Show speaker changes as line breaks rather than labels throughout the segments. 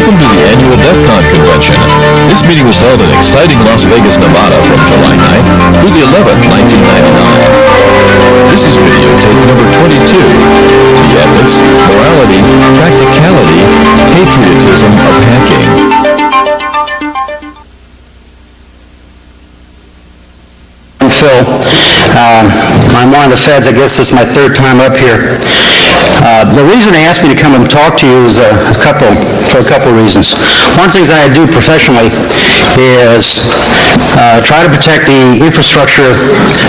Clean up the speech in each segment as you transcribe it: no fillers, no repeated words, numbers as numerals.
Welcome to the annual DefCon convention. This meeting was held in exciting Las Vegas, Nevada from July 9th through the 11th, 1999. This is videotape number 22, The Ethics, Morality, Practicality, Patriotism of Hacking.
Phil. I'm one of the feds. I guess this is my third time up here. The reason they asked me to come and talk to you is for a couple reasons. One of the things I do professionally is try to protect the infrastructure,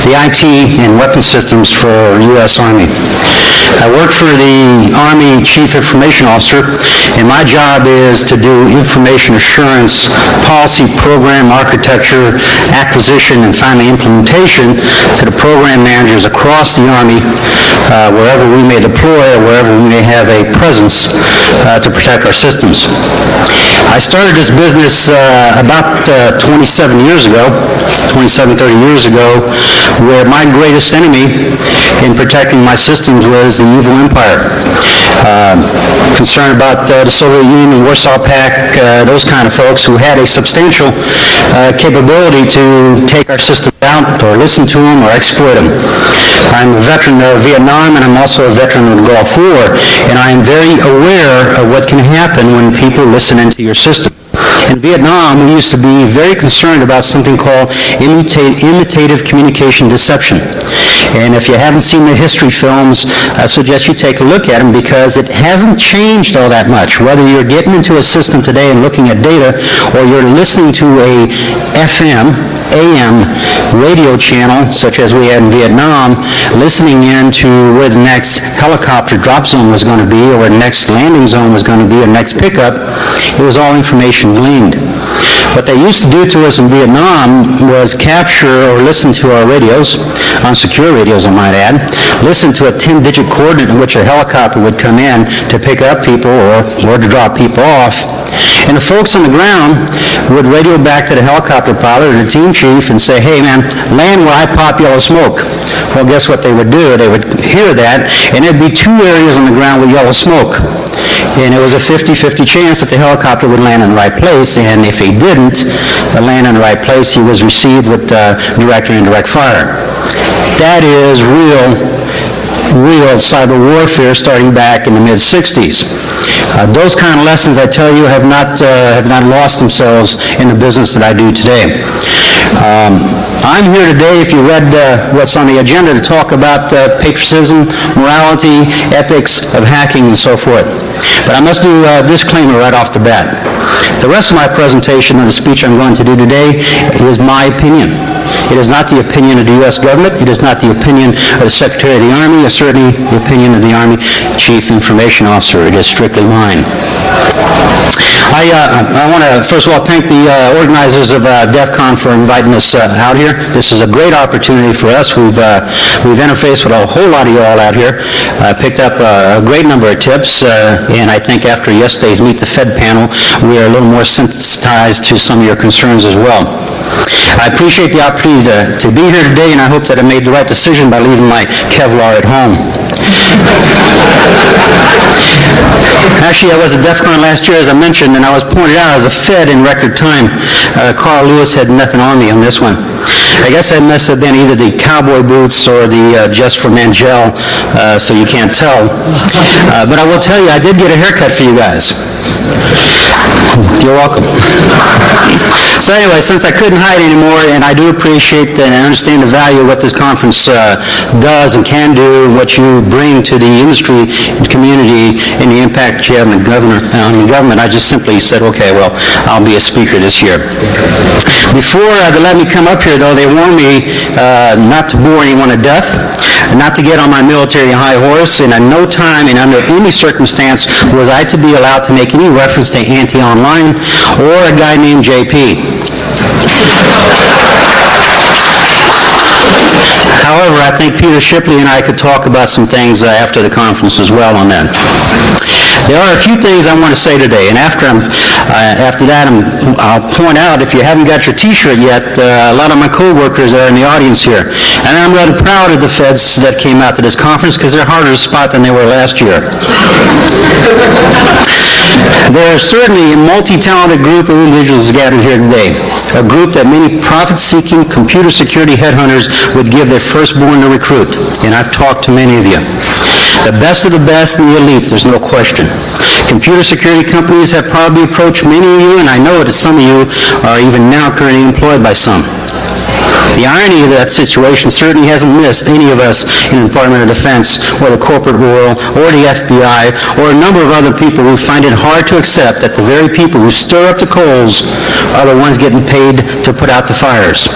the IT and weapon systems for U.S. Army. I work for the Army Chief Information Officer, and my job is to do information assurance, policy, program, architecture, acquisition, and finally implementation to the program managers across the Army, wherever we may deploy or wherever we may have a presence to protect our systems. I started this business about 27 years ago, 30 years ago, where my greatest enemy in protecting my systems was the evil empire. Concerned about the Soviet Union, Warsaw Pact, those kind of folks who had a substantial capability to take our systems out or listen to them or exploit them. I'm a veteran of Vietnam, and I'm also a veteran of the Gulf War, and I am very aware of what can happen when people listen into your system. In Vietnam, we used to be very concerned about something called imitative communication deception. And if you haven't seen the history films, I suggest you take a look at them because it hasn't changed all that much. Whether you're getting into a system today and looking at data, or you're listening to a FM, AM radio channel, such as we had in Vietnam, listening in to where the next helicopter drop zone was going to be, or where the next landing zone was going to be, or next pickup, it was all information gleaned. What they used to do to us in Vietnam was capture or listen to our radios, unsecure radios I might add, listen to a 10-digit coordinate in which a helicopter would come in to pick up people or to drop people off. And the folks on the ground would radio back to the helicopter pilot or the team chief and say, hey man, land where I pop yellow smoke. Well, guess what they would do? They would hear that, and there'd be two areas on the ground with yellow smoke. And it was a 50-50 chance that the helicopter would land in the right place, and if he didn't land in the right place, he was received with direct or indirect fire. That is real cyber warfare starting back in the mid-60s. Those kind of lessons, I tell you, have not lost themselves in the business that I do today. I'm here today, if you read what's on the agenda, to talk about patriotism, morality, ethics of hacking, and so forth. But I must do a disclaimer right off the bat. The rest of my presentation and the speech I'm going to do today is my opinion. It is not the opinion of the U.S. government. It is not the opinion of the Secretary of the Army. It's certainly the opinion of the Army Chief Information Officer. It is strictly mine. I want to, first of all, thank the organizers of DefCon for inviting us out here. This is a great opportunity for us. We've interfaced with a whole lot of you all out here, picked up a great number of tips, and I think after yesterday's Meet the Fed panel, we are a little more sensitized to some of your concerns as well. I appreciate the opportunity to be here today, and I hope that I made the right decision by leaving my Kevlar at home. Actually, I was at DefCon last year, as I mentioned, and I was pointed out as a Fed in record time. Carl Lewis had nothing on me on this one. I guess I must have been either the cowboy boots or the Just for Men gel, so you can't tell. But I will tell you, I did get a haircut for you guys. You're welcome. So anyway, since I couldn't hide anymore, and I do appreciate and I understand the value of what this conference does and can do, and what you bring to the industry and community, and the impact you have on the government, I just simply said, okay, well, I'll be a speaker this year. Before they let me come up here, though, they warned me not to bore anyone to death, not to get on my military high horse, and at no time and under any circumstance was I to be allowed to make any reference to anti-online or a guy named JP. However, I think Peter Shipley and I could talk about some things after the conference as well on that. There are a few things I want to say today, and after that, I'll point out, if you haven't got your T-shirt yet, a lot of my co-workers are in the audience here. And I'm rather proud of the feds that came out to this conference because they're harder to spot than they were last year. There is certainly a multi-talented group of individuals gathered here today, a group that many profit-seeking computer security headhunters would give their firstborn to recruit, and I've talked to many of you. The best of the best and the elite, there's no question. Computer security companies have probably approached many of you, and I know that some of you are even now currently employed by some. The irony of that situation certainly hasn't missed any of us in the Department of Defense or the corporate world or the FBI or a number of other people who find it hard to accept that the very people who stir up the coals are the ones getting paid to put out the fires.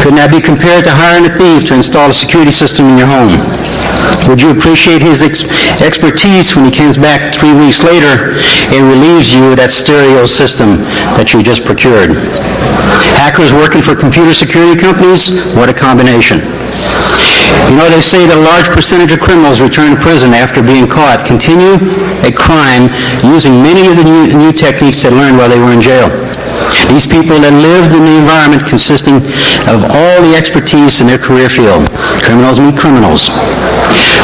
Couldn't that be compared to hiring a thief to install a security system in your home? Would you appreciate his expertise when he comes back 3 weeks later and relieves you of that stereo system that you just procured? Hackers working for computer security companies? What a combination. You know, they say that a large percentage of criminals return to prison after being caught continue a crime using many of the new techniques they learned while they were in jail. These people that lived in the environment consisting of all the expertise in their career field. Criminals meet criminals.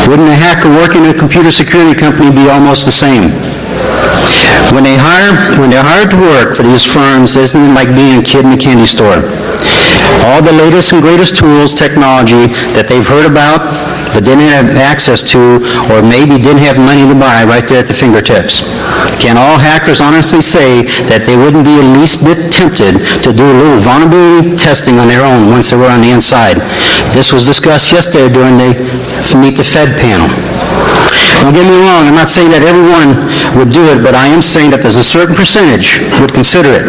Wouldn't a hacker working in a computer security company be almost the same? When they're hired to work for these firms, isn't it like being a kid in a candy store? All the latest and greatest tools, technology that they've heard about but didn't have access to or maybe didn't have money to buy right there at the fingertips. Can all hackers honestly say that they wouldn't be the least bit tempted to do a little vulnerability testing on their own once they were on the inside? This was discussed yesterday during the Meet the Fed panel. Don't get me wrong, I'm not saying that everyone would do it, but I am saying that there's a certain percentage would consider it.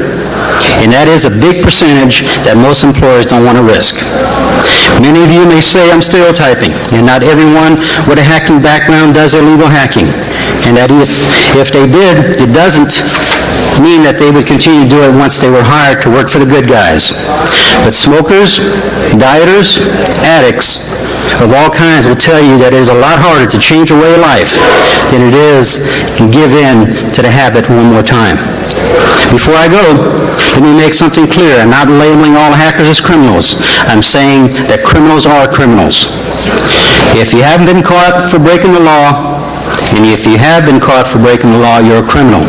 And that is a big percentage that most employers don't want to risk. Many of you may say I'm stereotyping, and not everyone with a hacking background does illegal hacking. And that if they did, it doesn't mean that they would continue to do it once they were hired to work for the good guys. But smokers, dieters, addicts of all kinds will tell you that it is a lot harder to change a way of life than it is to give in to the habit one more time. Before I go, let me make something clear. I'm not labeling all hackers as criminals. I'm saying that criminals are criminals. If you haven't been caught for breaking the law, and if you have been caught for breaking the law, you're a criminal.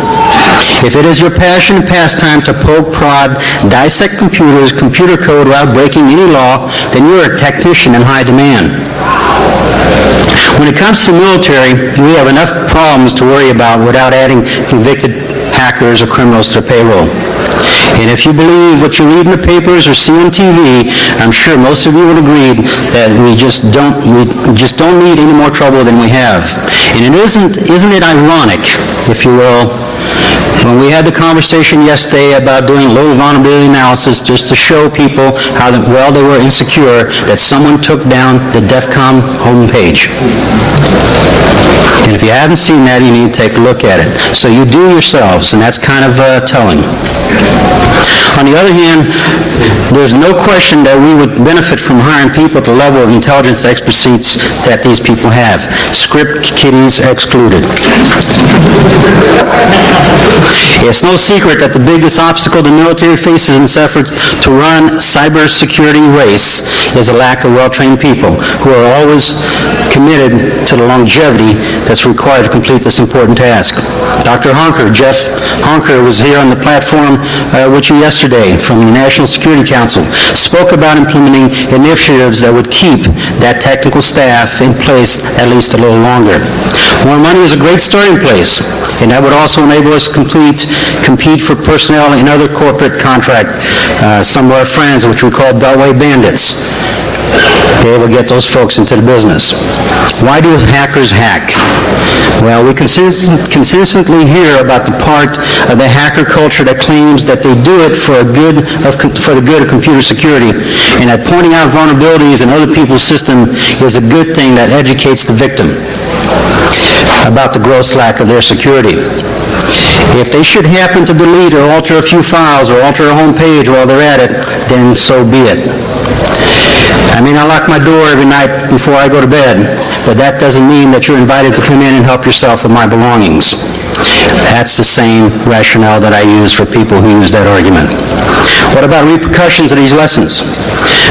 If it is your passion and pastime to poke, prod, dissect computers, computer code without breaking any law, then you're a technician in high demand. When it comes to military, we have enough problems to worry about without adding convicted hackers or criminals to the payroll. And if you believe what you read in the papers or see on TV, I'm sure most of you would agree that we just don't need any more trouble than we have. And isn't it ironic, if you will, when we had the conversation yesterday about doing a little vulnerability analysis just to show people how well they were insecure, that someone took down the DefCon homepage. And if you haven't seen that, you need to take a look at it. So you do yourselves, and that's kind of telling. On the other hand, there's no question that we would benefit from hiring people at the level of intelligence expertise that these people have. Script kiddies excluded. It's no secret that the biggest obstacle the military faces in its efforts to run cybersecurity race is a lack of well-trained people who are always committed to the longevity that's required to complete this important task. Dr. Honker, Jeff Honker, was here on the platform with you yesterday from the National Security Council, spoke about implementing initiatives that would keep that technical staff in place at least a little longer. More money is a great starting place, and that would also enable us to compete for personnel in other corporate contract, some of our friends, which we call Beltway bandits. Be able to get those folks into the business. Why do hackers hack? Well, we consistently hear about the part of the hacker culture that claims that they do it for the good of computer security, and that pointing out vulnerabilities in other people's system is a good thing that educates the victim about the gross lack of their security. If they should happen to delete or alter a few files or alter a home page while they're at it, then so be it. I may not lock my door every night before I go to bed, but that doesn't mean that you're invited to come in and help yourself with my belongings. That's the same rationale that I use for people who use that argument. What about repercussions of these lessons?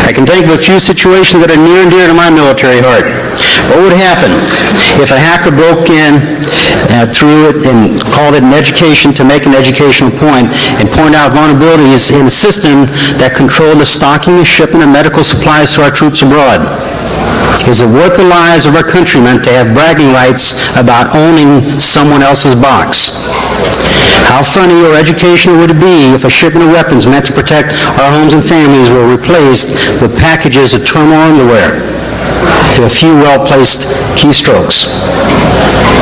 I can think of a few situations that are near and dear to my military heart. What would happen if a hacker broke in through it and called it an education to make an educational point and point out vulnerabilities in the system that controlled the stocking and shipment of medical supplies to our troops abroad? Is it worth the lives of our countrymen to have bragging rights about owning someone else's box? How funny or educational would it be if a shipment of weapons meant to protect our homes and families were replaced with packages of terminal underwear to a few well-placed keystrokes?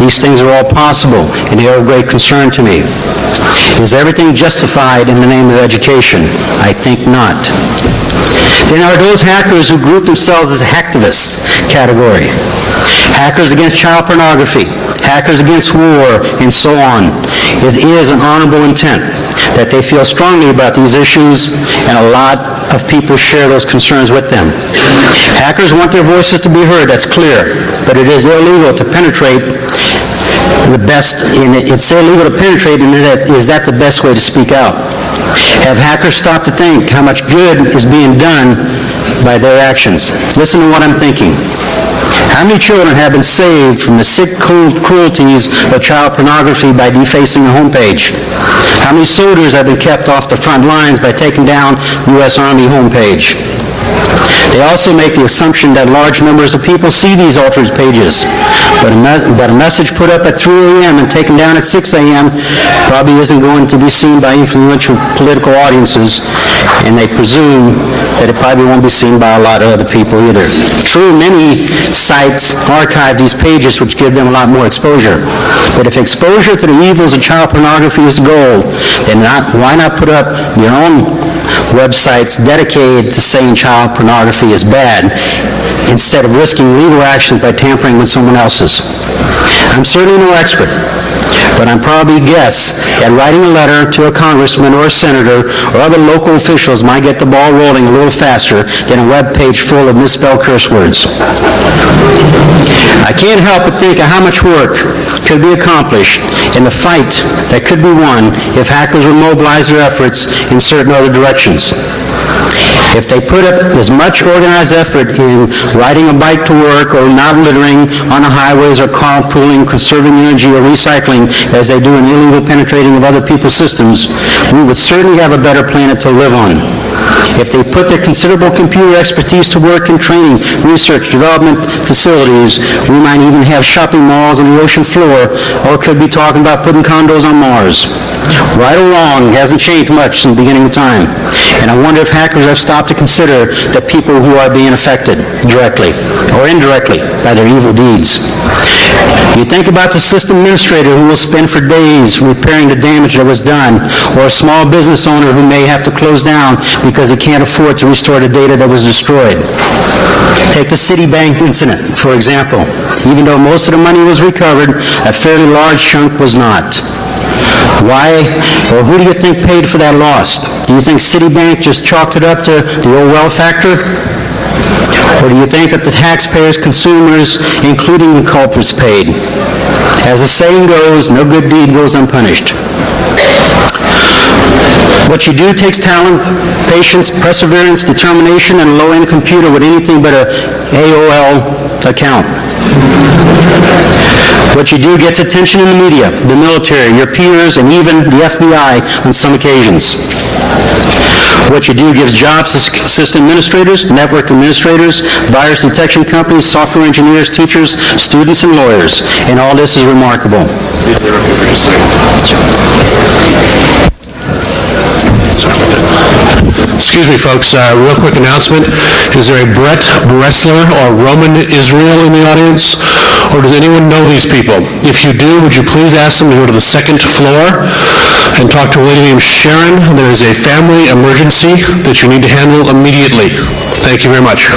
These things are all possible, and they are of great concern to me. Is everything justified in the name of education? I think not. Then are those hackers who group themselves as hacktivists category. Hackers against child pornography, hackers against war, and so on. It is an honorable intent that they feel strongly about these issues, and a lot of people share those concerns with them. Hackers want their voices to be heard, that's clear, but it is illegal to penetrate it's illegal to penetrate, and is that the best way to speak out? Have hackers stopped to think how much good is being done by their actions? Listen to what I'm thinking. How many children have been saved from the sick cruelties of child pornography by defacing a homepage? How many soldiers have been kept off the front lines by taking down U.S. Army homepage? They also make the assumption that large numbers of people see these altered pages, but a message put up at 3 a.m. and taken down at 6 a.m. probably isn't going to be seen by influential political audiences, and they presume that it probably won't be seen by a lot of other people either. True, many sites archive these pages, which give them a lot more exposure. But if exposure to the evils of child pornography is the goal, then why not put up your own websites dedicated to saying child pornography is bad, instead of risking legal actions by tampering with someone else's? I'm certainly no expert, but I'm probably guess that writing a letter to a congressman or a senator or other local officials might get the ball rolling a little faster than a web page full of misspelled curse words. I can't help but think of how much work could be accomplished in the fight that could be won if hackers would mobilize their efforts in certain other directions. If they put up as much organized effort in riding a bike to work or not littering on the highways or carpooling, conserving energy or recycling as they do in illegal penetrating of other people's systems, we would certainly have a better planet to live on. If they put their considerable computer expertise to work in training, research, development facilities, we might even have shopping malls on the ocean floor, or could be talking about putting condos on Mars. Right or wrong, it hasn't changed much since the beginning of time. And I wonder if hackers have stopped to consider the people who are being affected directly or indirectly by their evil deeds. You think about the system administrator who will spend for days repairing the damage that was done, or a small business owner who may have to close down because he can't afford to restore the data that was destroyed. Take the Citibank incident, for example. Even though most of the money was recovered, a fairly large chunk was not. Why, or who do you think paid for that loss? Do you think Citibank just chalked it up to the old well factor? Or do you think that the taxpayers, consumers, including the culprits, paid? As the saying goes, no good deed goes unpunished. What you do takes talent, patience, perseverance, determination, and a low-end computer with anything but a AOL account. What you do gets attention in the media, the military, your peers, and even the FBI on some occasions. What you do gives jobs to system administrators, network administrators, virus detection companies, software engineers, teachers, students, and lawyers. And all this is remarkable.
Excuse me, folks, real quick announcement. Is there a Brett Bressler or Roman Israel in the audience? Or does anyone know these people? If you do, would you please ask them to go to the second floor and talk to a lady named Sharon? There is a family emergency that you need to handle immediately. Thank you very much.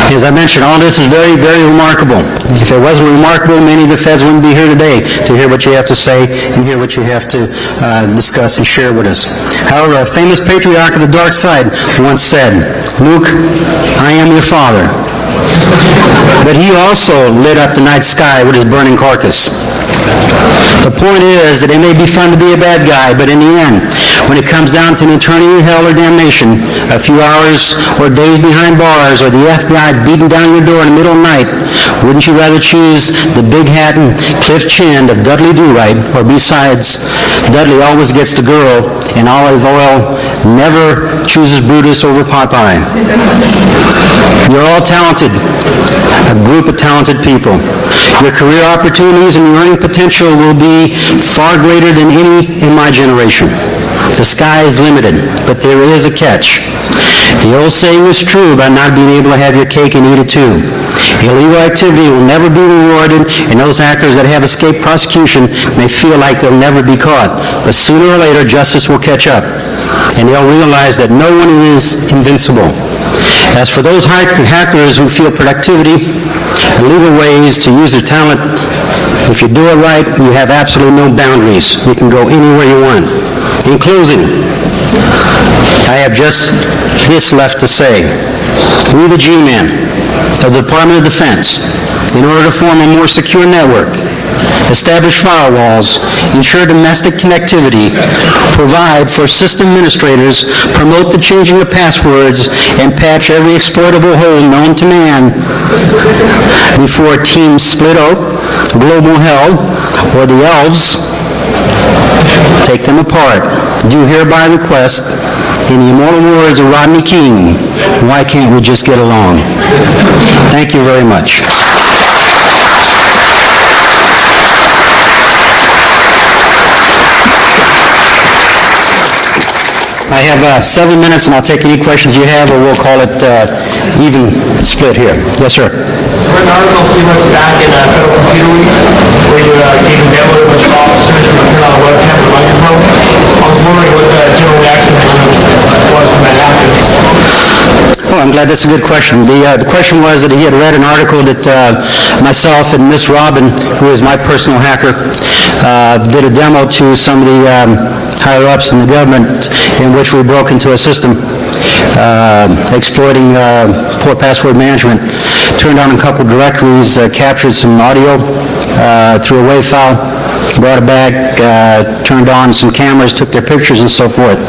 As I mentioned, all this is very, very remarkable. If it wasn't remarkable, many of the feds wouldn't be here today to hear what you have to say and hear what you have to discuss and share with us. However, a famous patriarch of the dark side once said, "Luke, I am your father." but he also lit up the night sky with his burning carcass. The point is that it may be fun to be a bad guy, but in the end, when it comes down to an eternity in hell or damnation, a few hours or days behind bars, or the FBI beating down your door in the middle of the night, wouldn't you rather choose the big hat and cliff chin of Dudley Do-Right, or besides, Dudley always gets the girl, and Olive Oil never chooses Brutus over Popeye? You're all talented, a group of talented people. Your career opportunities and your earning potential will be far greater than any in my generation. The sky is limited, but there is a catch. The old saying is true about not being able to have your cake and eat it too. Illegal activity will never be rewarded, and those hackers that have escaped prosecution may feel like they'll never be caught. But sooner or later, justice will catch up, and they'll realize that no one is invincible. As for those hackers who feel productivity and legal ways to use their talent, if you do it right, you have absolutely no boundaries. You can go anywhere you want. In closing, I have just this left to say. We, the G-Men of the Department of Defense, in order to form a more secure network, establish firewalls, ensure domestic connectivity, provide for system administrators, promote the changing of passwords, and patch every exploitable hole known to man before teams split out, global hell, or the elves take them apart. Do hereby request, in the immortal words of Rodney King, why can't we just get along? Thank you very much. I have 7 minutes, and I'll take any questions you have, or we'll call it even split here. Yes, sir.
I read an article a few months back in Federal Computer Week where you gave a demo to a bunch of officers to turn on a webcam or microphone. I was wondering what the general reaction was when that happened.
Oh, I'm glad that's a good question. The question was that he had read an article that myself and Miss Robin, who is my personal hacker, did a demo to some of the higher-ups in the government in which we broke into a system exploiting poor password management, turned on a couple directories, captured some audio through a WAV file, brought it back, turned on some cameras, took their pictures and so forth.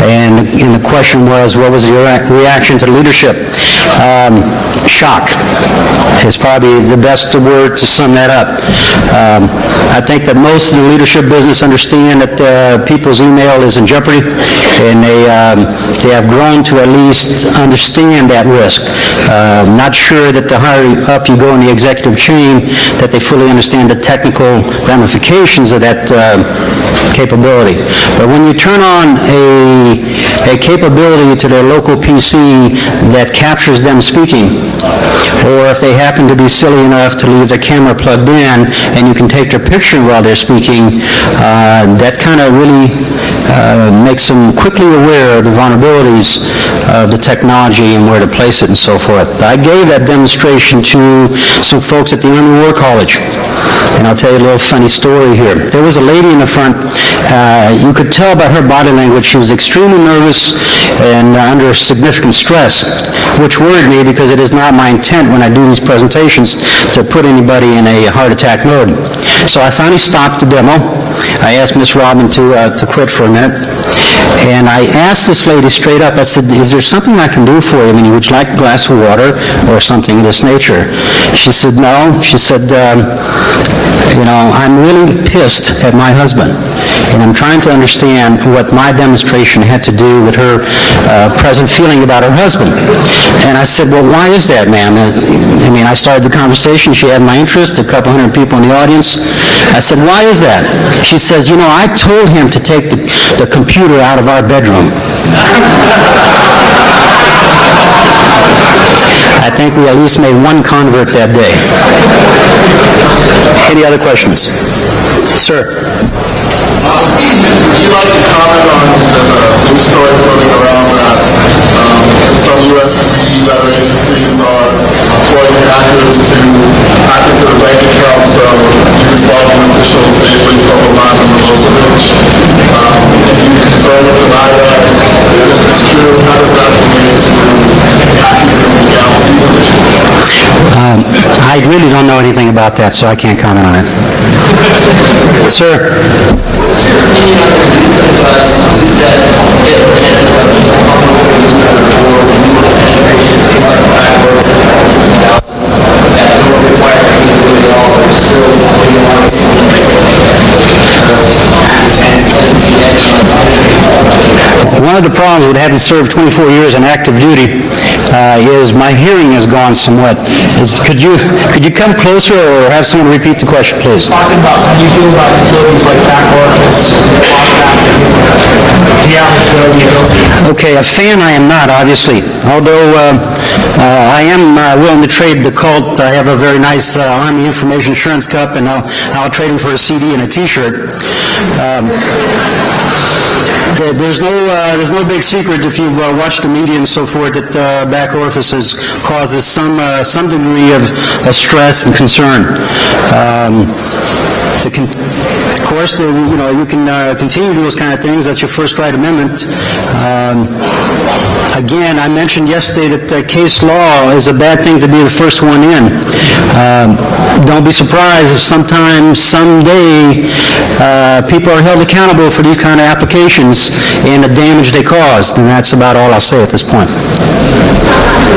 And the question was, what was your reaction to the leadership? Shock is probably the best word to sum that up. I think that most of the leadership business understand that people's email is in jeopardy, and they have grown to at least understand that risk. Not sure that the higher up you go in the executive chain, that they fully understand the technical ramifications of that capability. But when you turn on a capability to their local PC that captures them speaking, or if they happen to be silly enough to leave the camera plugged in and you can take their picture while they're speaking, that kind of really makes them quickly aware of the vulnerabilities of the technology and where to place it and so forth. I gave that demonstration to some folks at the Army War College, and I'll tell you a little funny story here. There was a lady in the front. You could tell by her body language she was extremely nervous and under significant stress, which worried me because it is not my intent when I do these presentations to put anybody in a heart attack mode. So I finally stopped the demo. I asked Miss Robin to quit for a minute, and I asked this lady straight up, I said, is there something I can do for you? I mean, would you like a glass of water or something of this nature? She said, no. She said, I'm really pissed at my husband, and I'm trying to understand what my demonstration had to do with her present feeling about her husband. And I said, well, why is that, ma'am? I mean, I started the conversation. She had my interest, a couple hundred people in the audience. I said, why is that? She says, I told him to take the computer out of our bedroom. I think we at least made one convert that day. Any other questions? Sir.
Would you like to comment on, there's a news story floating around that some U.S. letter agencies are employing hackers to hack into the bank accounts of Yugoslavian officials, namely Slobodan Milosevic. You confirm or deny that? If it's true, how does that relate to hacking the legality of officials?
I really don't know anything about that, so I can't comment on it. Sir? One of the problems with having served 24 years in active duty is my hearing has gone somewhat. Could you come closer or have someone repeat the question, please?
Talking about how you feel about utilities like back office,
Okay, a fan I am not, obviously. Although I am willing to trade the Colt. I have a very nice Army Information Assurance Cup, and I'll trade him for a CD and a T-shirt. There's no big secret if you've watched the media and so forth that back offices causes some degree of stress and concern. Of course, you can continue to do those kind of things. That's your first right amendment. Again, I mentioned yesterday that case law is a bad thing to be the first one in. Don't be surprised if someday, people are held accountable for these kind of applications and the damage they caused. And that's about all I'll say at this point.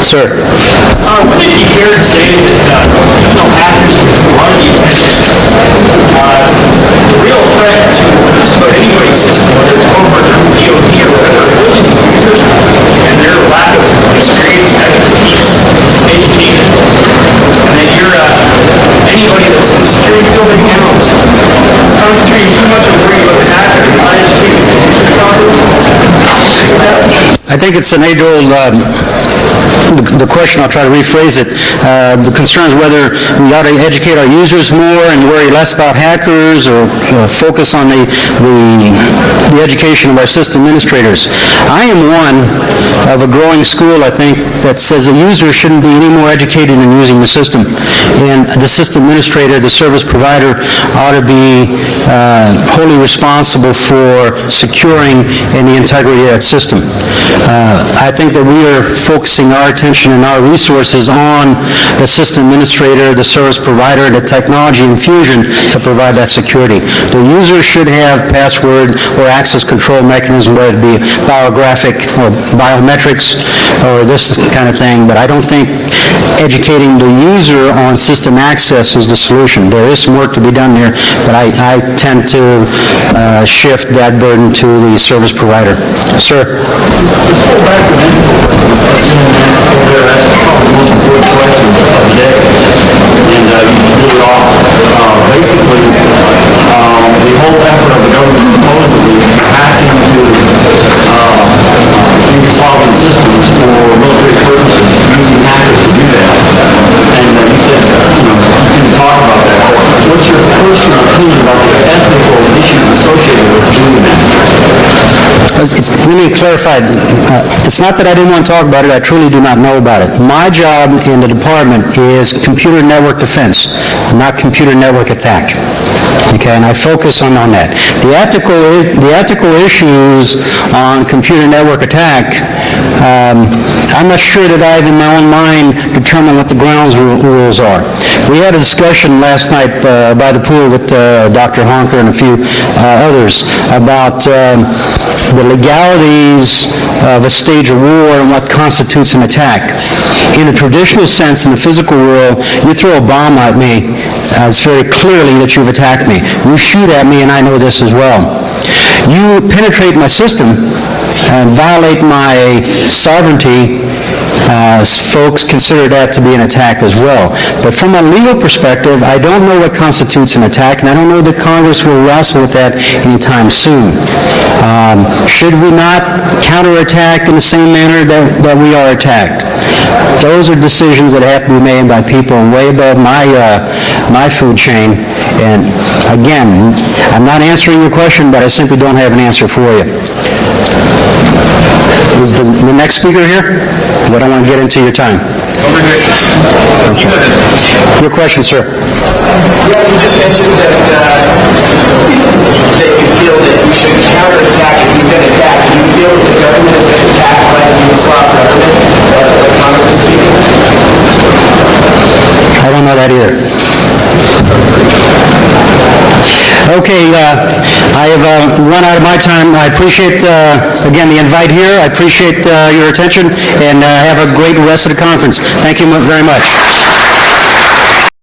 Sir?
Would it be fair to say that hackers run the the real threat to just about anybody's system, whether it's corporate or DOD or whatever, really the user and their lack of experience, expertise, education, and that anybody that's in the security field in analyst concentrating too much on worrying about the hacker and not educating the user properly?
I think it's an age-old, the question, I'll try to rephrase it. The concern is whether we ought to educate our users more and worry less about hackers or focus on the education of our system administrators. I am one of a growing school, I think, that says the user shouldn't be any more educated in using the system. And the system administrator, the service provider, ought to be wholly responsible for securing the integrity of that system. I think that we are focusing our attention and our resources on the system administrator, the service provider, the technology infusion to provide that security. The user should have password or access control mechanism, whether it be biographic or biometrics or this kind of thing, but I don't think educating the user on system access is the solution. There is some work to be done there, but I tend to shift that burden to the service provider. Sir?
Let's go back to the that's probably the most important question of the day. And you blew it off. Basically, the whole effort of the government supposedly hacking into Yugoslavian systems for military purposes, using hackers to do that. And you said, you can talk about that. What's your personal opinion about the ethical issues associated with doing that?
Let me clarify. It's not that I didn't want to talk about it. I truly do not know about it. My job in the department is computer network defense, not computer network attack. Okay, and I focus on that. The ethical issues on computer network attack, I'm not sure that I've in my own mind determined what the grounds rules are. We had a discussion last night by the pool with Dr. Honker and a few others about the legalities of a stage of war and what constitutes an attack. In a traditional sense, in the physical world, you throw a bomb at me, it's very clearly that you've attacked me. You shoot at me, and I know this as well. You penetrate my system and violate my sovereignty, folks consider that to be an attack as well. But from a legal perspective, I don't know what constitutes an attack, and I don't know that Congress will wrestle with that anytime soon. Should we not counterattack in the same manner that we are attacked? Those are decisions that have to be made by people way above my food chain. And again, I'm not answering your question, but I simply don't have an answer for you. Is the next speaker here? Because I don't want to get into your time. Your question, sir.
Yeah, you just mentioned that you feel that you should counterattack if you've been attacked. Do you feel that the government has been attacked by the Yugoslav government, the Congress speaking?
know that either. Okay, I have run out of my time. I appreciate, again, the invite here. I appreciate your attention, and have a great rest of the conference. Thank you very much.